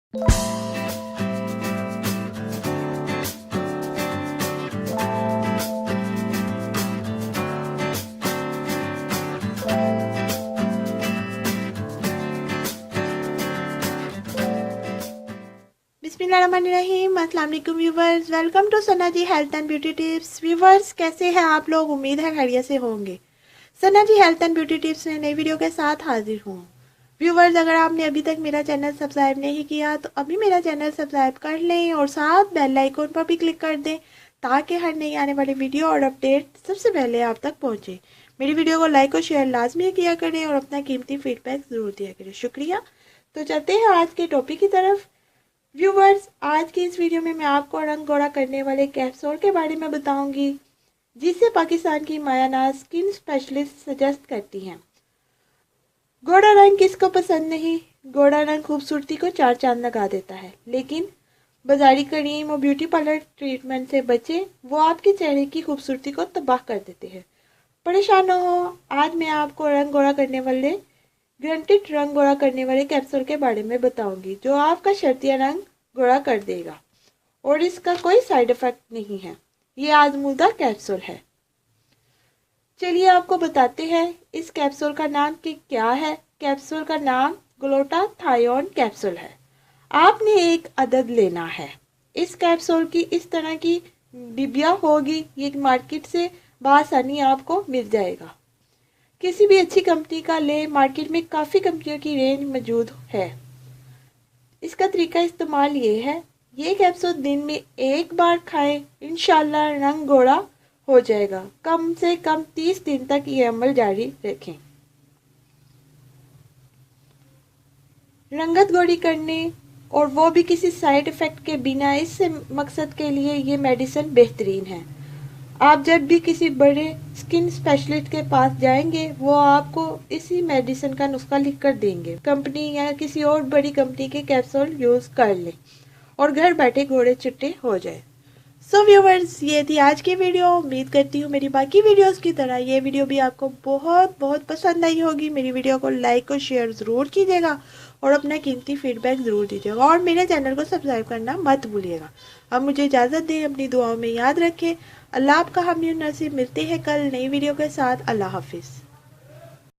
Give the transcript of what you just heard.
बिस्मिल्लाहिर्रहमानिर्रहीम। अस्सलाम वालेकुम viewers, welcome to Sana ji health and beauty tips. Viewers, कैसे हैं आप लोग? उम्मीद है खैरियत से होंगे। Sana ji health and beauty tips में नई वीडियो के साथ हाजिर हूँ। व्यूवर्स, अगर आपने अभी तक मेरा चैनल सब्सक्राइब नहीं किया तो अभी मेरा चैनल सब्सक्राइब कर लें और साथ बेल आइकन पर भी क्लिक कर दें ताकि हर नई आने वाली वीडियो और अपडेट सबसे पहले आप तक पहुँचे। मेरी वीडियो को लाइक और शेयर लाजमी किया करें और अपना कीमती फीडबैक ज़रूर दिया करें। शुक्रिया। तो चलते हैं आज के टॉपिक की तरफ। व्यूवर्स, आज की इस वीडियो में मैं आपको रंग गोरा करने वाले कैप्सूल के बारे में बताऊंगी जिसे पाकिस्तान की माया नाज स्किन स्पेशलिस्ट सजेस्ट करती हैं। गोरा रंग किसको पसंद नहीं? गोरा रंग खूबसूरती को चार चांद लगा देता है, लेकिन बाजारी क्रीम और ब्यूटी पार्लर ट्रीटमेंट से बचे, वो आपके चेहरे की खूबसूरती को तबाह कर देते हैं। परेशान न हो, आज मैं आपको रंग गोरा करने वाले ग्रंटेड रंग गोरा करने वाले कैप्सूल के बारे में बताऊंगी जो आपका शर्तिया रंग गोरा कर देगा और इसका कोई साइड इफेक्ट नहीं है। ये आजमूदा कैप्सूल है। चलिए आपको बताते हैं इस कैप्सूल का नाम कि क्या है। कैप्सूल का नाम ग्लूटाथायोन कैप्सूल है। आपने एक अदद लेना है। इस कैप्सूल की इस तरह की डिबिया होगी, ये मार्केट से बआसानी आपको मिल जाएगा। किसी भी अच्छी कंपनी का ले, मार्केट में काफ़ी कंपनियों की रेंज मौजूद है। इसका तरीका इस्तेमाल ये है, ये कैप्सूल दिन में एक बार खाएं, इंशाल्लाह रंग गोरा हो जाएगा। कम से कम 30 दिन तक ये अमल जारी रखें। रंगत गोरी करने और वो भी किसी साइड इफेक्ट के बिना, इस मकसद के लिए ये मेडिसिन बेहतरीन है। आप जब भी किसी बड़े स्किन स्पेशलिस्ट के पास जाएंगे, वो आपको इसी मेडिसिन का नुस्खा लिख कर देंगे। कंपनी या किसी और बड़ी कंपनी के कैप्सूल यूज कर लें और घर बैठे गोरे चिट्टे हो जाए। सो व्यूवर्स, ये थी आज की वीडियो। उम्मीद करती हूँ मेरी बाकी वीडियोस की तरह ये वीडियो भी आपको बहुत बहुत पसंद आई होगी। मेरी वीडियो को लाइक और शेयर ज़रूर कीजिएगा और अपना कीमती फीडबैक ज़रूर दीजिएगा और मेरे चैनल को सब्सक्राइब करना मत भूलिएगा। अब मुझे इजाज़त दें, अपनी दुआओं में याद रखें। अल्लाह आपका हामी नसीब। मिलते हैं कल नई वीडियो के साथ। अल्लाह हाफिज़।